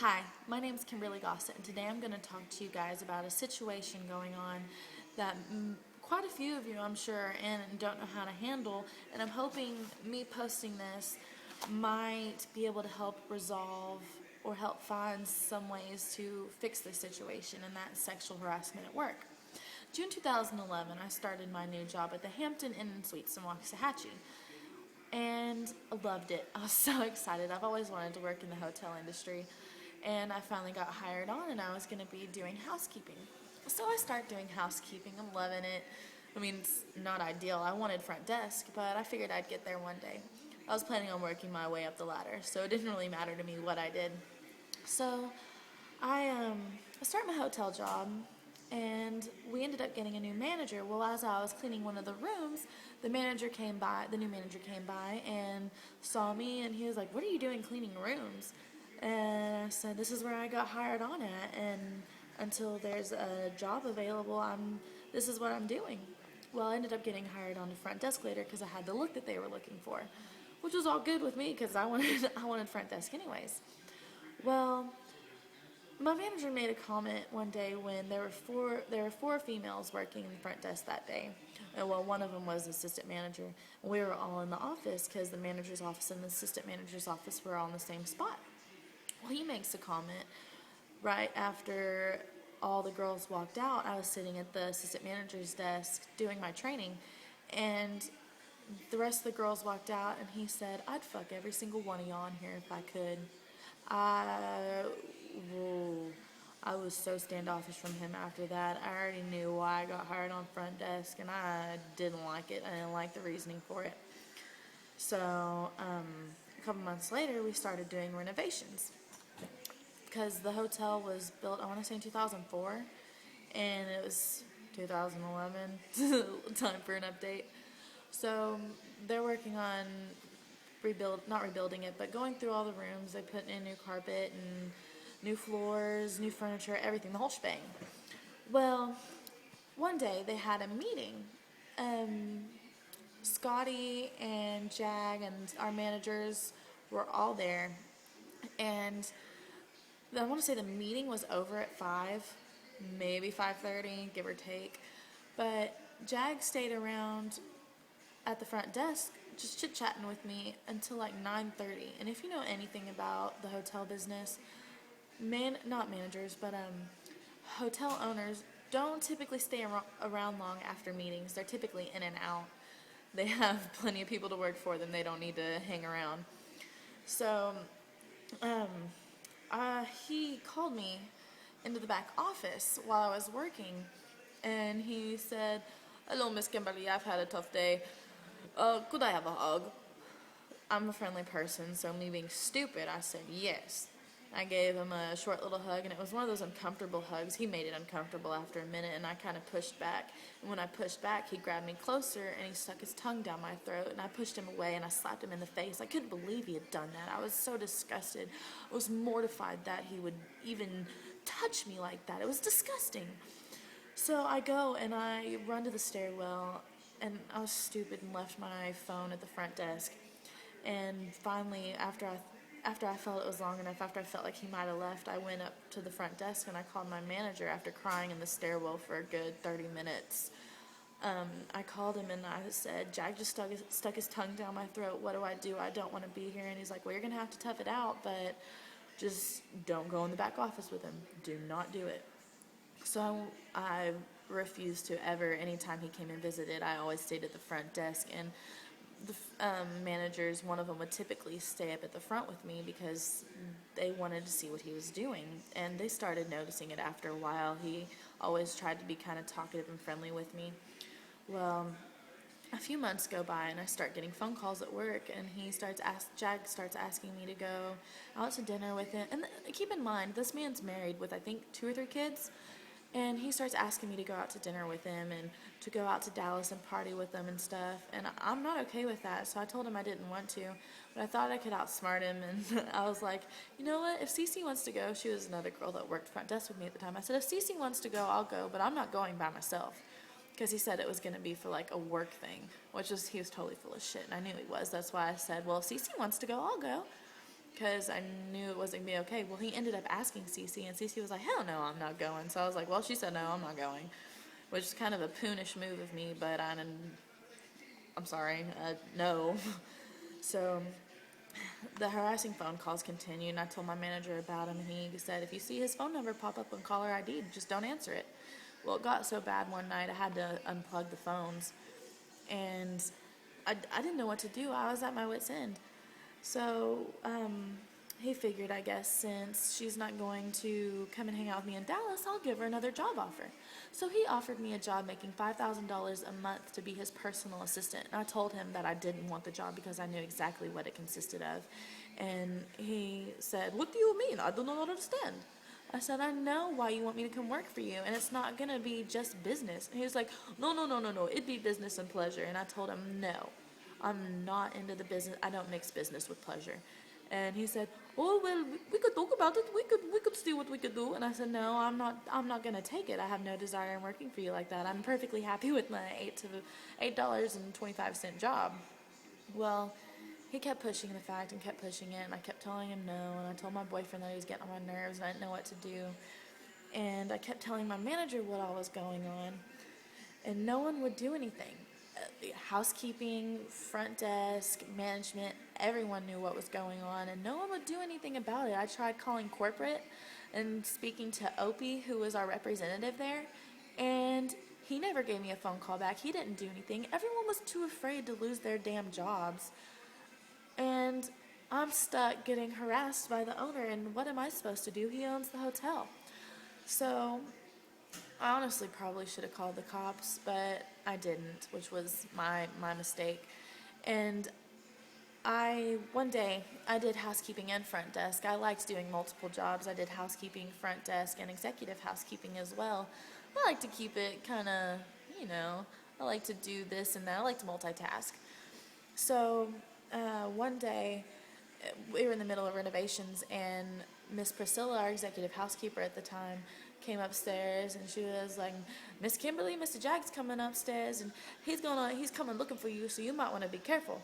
Hi, my name is Kimberly Gossett, and today I'm going to talk to you guys about a situation going on that quite a few of you, I'm sure, are in and don't know how to handle, and I'm hoping me posting this might be able to help resolve or help find some ways to fix this situation, and that's sexual harassment at work. June 2011, I started my new job at the Hampton Inn and Suites in Waxahachie, and I loved it. I was so excited. I've always wanted to work in the hotel industry, and I finally got hired on, and I was going to be doing housekeeping. So I start doing housekeeping. I'm loving it. I mean, it's not ideal. I wanted front desk, but I figured I'd get there one day. I was planning on working my way up the ladder, so it didn't really matter to me what I did. So I started my hotel job, and we ended up getting a new manager. Well, as I was cleaning one of the rooms, the new manager came by and saw me, and he was like, "What are you doing cleaning rooms?" And I said, "This is where I got hired on at, and until there's a job available, this is what I'm doing." Well, I ended up getting hired on to front desk later because I had the look that they were looking for, which was all good with me because I wanted I wanted front desk anyways. Well, my manager made a comment one day when there were four females working in the front desk that day. And well, one of them was the assistant manager. And we were all in the office because the manager's office and the assistant manager's office were all in the same spot. Well, he makes a comment right after all the girls walked out. I was sitting at the assistant manager's desk doing my training, and the rest of the girls walked out, and he said, "I'd fuck every single one of y'all in here if I could." I, whoa, I was so standoffish from him after that. I already knew why I got hired on front desk, and I didn't like it. I didn't like the reasoning for it. So, a couple months later, we started doing renovations because the hotel was built, I want to say in 2004, and it was 2011. Time for an update. So, they're working on not rebuilding it, but going through all the rooms. They put in new carpet and new floors, new furniture, everything, the whole shebang. Well, one day they had a meeting. Um, Scotty and Jag and our managers were all there, and I want to say the meeting was over at 5, maybe 5:30, give or take. But Jag stayed around at the front desk just chit-chatting with me until like 9:30. And if you know anything about the hotel business, not managers, but hotel owners don't typically stay around long after meetings. They're typically in and out. They have plenty of people to work for them. They don't need to hang around. So um, he called me into the back office while I was working, and he said, "Hello, Miss Kimberly, I've had a tough day. Could I have a hug?" I'm a friendly person, so me being stupid, I said yes. I gave him a short little hug, and it was one of those uncomfortable hugs. He made it uncomfortable after a minute, and I kind of pushed back. And when I pushed back, he grabbed me closer, and he stuck his tongue down my throat, and I pushed him away, and I slapped him in the face. I couldn't believe he had done that. I was so disgusted. I was mortified that he would even touch me like that. It was disgusting. So I go, and I run to the stairwell, and I was stupid and left my phone at the front desk. And finally, after I felt it was long enough, after I felt like he might have left, I went up to the front desk and I called my manager after crying in the stairwell for a good 30 minutes. I called him and I said, "Jag just stuck his tongue down my throat. What do? I don't want to be here." And he's like, "Well, you're going to have to tough it out, but just don't go in the back office with him. Do not do it." So I refused to ever, anytime he came and visited, I always stayed at the front desk. And the managers, one of them would typically stay up at the front with me because they wanted to see what he was doing. And they started noticing it after a while. He always tried to be kind of talkative and friendly with me. Well, a few months go by and I start getting phone calls at work, and Jag starts asking me to go out to dinner with him. And keep in mind, this man's married with I think 2 or 3 kids. And he starts asking me to go out to dinner with him and to go out to Dallas and party with them and stuff. And I'm not okay with that, so I told him I didn't want to. But I thought I could outsmart him, and I was like, "You know what, if Cece wants to go," she was another girl that worked front desk with me at the time. I said, "If Cece wants to go, I'll go, but I'm not going by myself." Because he said it was going to be for like a work thing, he was totally full of shit, and I knew he was. That's why I said, "Well, if Cece wants to go, I'll go." because I knew it wasn't going to be okay. Well, he ended up asking Cece, and Cece was like, hell no, I'm not going. So I was like, well, she said no, I'm not going, which is kind of a poonish move of me, but I'm sorry, no. So the harassing phone calls continued, and I told my manager about him, and he said, if you see his phone number pop up on caller ID, just don't answer it. Well, it got so bad one night I had to unplug the phones, and I didn't know what to do. I was at my wit's end. So he figured, I guess, since she's not going to come and hang out with me in Dallas, I'll give her another job offer. So he offered me a job making $5,000 a month to be his personal assistant. And I told him that I didn't want the job because I knew exactly what it consisted of. And he said, what do you mean? I do not understand. I said, I know why you want me to come work for you, and it's not going to be just business. And he was like, no, it'd be business and pleasure. And I told him, no, I'm not into the business. I don't mix business with pleasure. And he said, oh, well, we could talk about it. We could see what we could do. And I said, no, I'm not going to take it. I have no desire in working for you like that. I'm perfectly happy with my $8.25 job. Well, he kept pushing the fact and kept pushing it, and I kept telling him no, and I told my boyfriend that he was getting on my nerves and I didn't know what to do. And I kept telling my manager what all was going on, and no one would do anything. Housekeeping, front desk, management, everyone knew what was going on, and no one would do anything about it. I tried calling corporate and speaking to Opie, who was our representative there, and he never gave me a phone call back. He didn't do anything. Everyone was too afraid to lose their damn jobs. And I'm stuck getting harassed by the owner, and what am I supposed to do? He owns the hotel. So I honestly probably should have called the cops, but I didn't, which was my mistake. And one day, I did housekeeping and front desk. I liked doing multiple jobs. I did housekeeping, front desk, and executive housekeeping as well. I like to keep it kind of, I like to do this and that. I like to multitask. So one day, we were in the middle of renovations, and Miss Priscilla, our executive housekeeper at the time, came upstairs, and she was like, Miss Kimberly, Mr. Jack's coming upstairs, and he's coming looking for you, so you might want to be careful.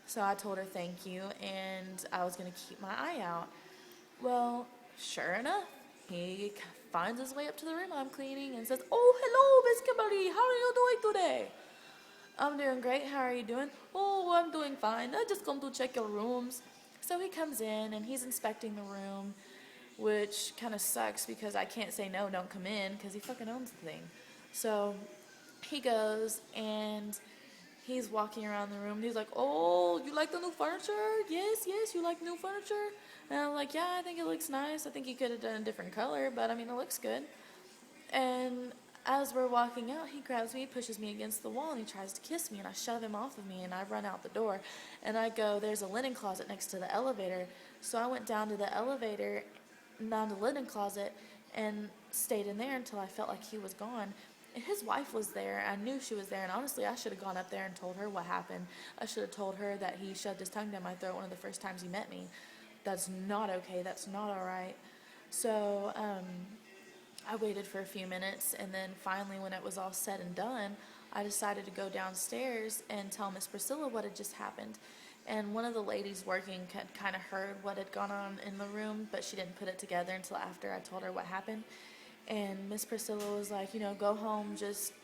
So I told her thank you, and I was going to keep my eye out. Well, sure enough, he finds his way up to the room I'm cleaning and says, oh, hello, Miss Kimberly, how are you doing today? I'm doing great. How are you doing? Oh, I'm doing fine. I just come to check your rooms. So he comes in, and he's inspecting the room, which kind of sucks because I can't say no, don't come in, because he fucking owns the thing. So he goes, and he's walking around the room, and he's like, oh, you like the new furniture? Yes, you like new furniture? And I'm like, yeah, I think it looks nice. I think you could have done a different color, but I mean, it looks good. And as we're walking out, he grabs me, pushes me against the wall, and he tries to kiss me, and I shove him off of me, and I run out the door. And I go, there's a linen closet next to the elevator. So I went down to the elevator, down to the linen closet, and stayed in there until I felt like he was gone. And his wife was there. I knew she was there, and honestly, I should have gone up there and told her what happened. I should have told her that he shoved his tongue down my throat one of the first times he met me. That's not okay. That's not all right. So, I waited for a few minutes, and then finally, when it was all said and done, I decided to go downstairs and tell Miss Priscilla what had just happened. And one of the ladies working had kind of heard what had gone on in the room, but she didn't put it together until after I told her what happened. And Miss Priscilla was like, go home, just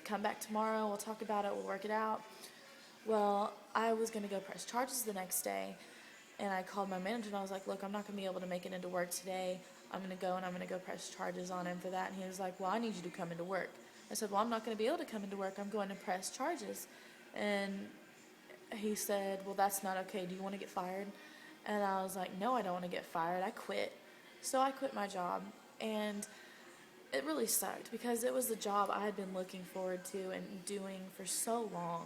come back tomorrow, we'll talk about it, we'll work it out. Well, I was going to go press charges the next day, and I called my manager, and I was like, look, I'm not going to be able to make it into work today. I'm going to go press charges on him for that. And he was like, well, I need you to come into work. I said, well, I'm not going to be able to come into work. I'm going to press charges. And he said, well, that's not okay. Do you want to get fired? And I was like, no, I don't want to get fired. I quit. So I quit my job. And it really sucked because it was the job I had been looking forward to and doing for so long.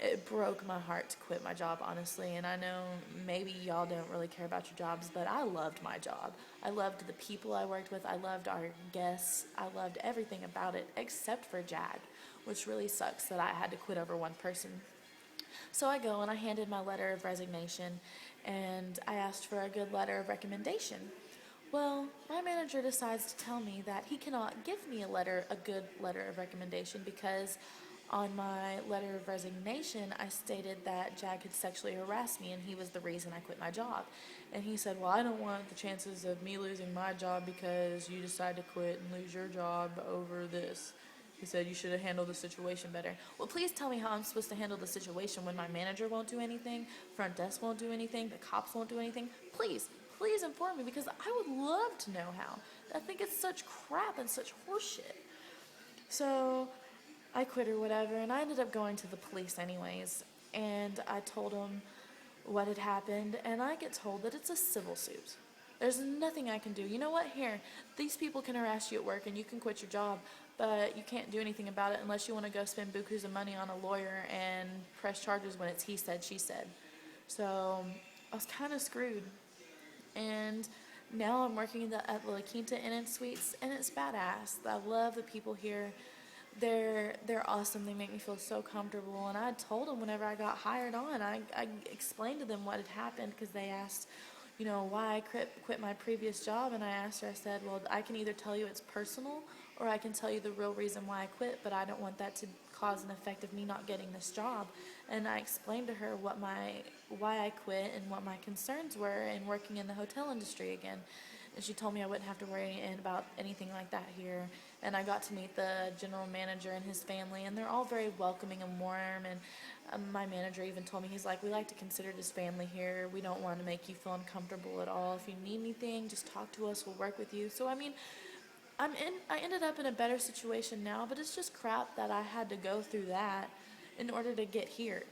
It broke my heart to quit my job, honestly, and I know maybe y'all don't really care about your jobs, but I loved my job. I loved the people I worked with. I loved our guests. I loved everything about it except for Jag, which really sucks that I had to quit over one person. So I go and I handed my letter of resignation, and I asked for a good letter of recommendation. Well, my manager decides to tell me that he cannot give me a good letter of recommendation because on my letter of resignation, I stated that Jack had sexually harassed me and he was the reason I quit my job. And he said, well, I don't want the chances of me losing my job because you decide to quit and lose your job over this. He said, you should have handled the situation better. Well, please tell me how I'm supposed to handle the situation when my manager won't do anything, front desk won't do anything, the cops won't do anything. Please inform me, because I would love to know how. I think it's such crap and such horseshit. So I quit or whatever, and I ended up going to the police anyways. And I told them what had happened, and I get told that it's a civil suit. There's nothing I can do. You know what? Here, these people can harass you at work and you can quit your job, but you can't do anything about it unless you want to go spend bukus of money on a lawyer and press charges when it's he said, she said. So I was kind of screwed. And now I'm working at the La Quinta Inn and Suites, and it's badass. I love the people here. They're awesome. They make me feel so comfortable. And I told them whenever I got hired on, I explained to them what had happened, because they asked, why I quit my previous job. And I said, well, I can either tell you it's personal or I can tell you the real reason why I quit, but I don't want that to cause an effect of me not getting this job. And I explained to her why I quit and what my concerns were in working in the hotel industry again. And she told me I wouldn't have to worry about anything like that here. And I got to meet the general manager and his family, and they're all very welcoming and warm. And my manager even told me, he's like, we like to consider this family here. We don't want to make you feel uncomfortable at all. If you need anything, just talk to us. We'll work with you. So, I mean, I ended up in a better situation now, but it's just crap that I had to go through that in order to get here.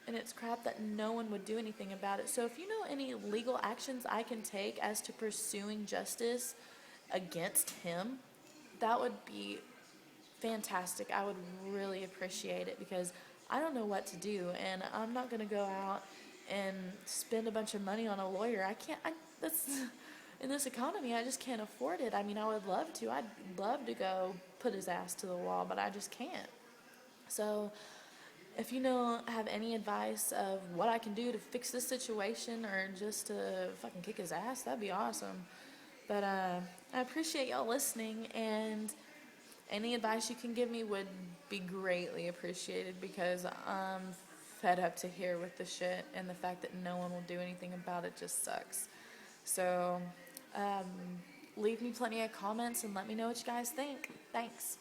And it's crap that no one would do anything about it. So if you know any legal actions I can take as to pursuing justice against him, that would be fantastic. I would really appreciate it, because I don't know what to do, and I'm not going to go out and spend a bunch of money on a lawyer. That's in this economy, I just can't afford it. I mean, I would love to. I'd love to go put his ass to the wall, but I just can't. So if you have any advice of what I can do to fix this situation, or just to fucking kick his ass, that'd be awesome. But I appreciate y'all listening, and any advice you can give me would be greatly appreciated, because I'm fed up to here with the shit, and the fact that no one will do anything about it just sucks. So leave me plenty of comments and let me know what you guys think. Thanks.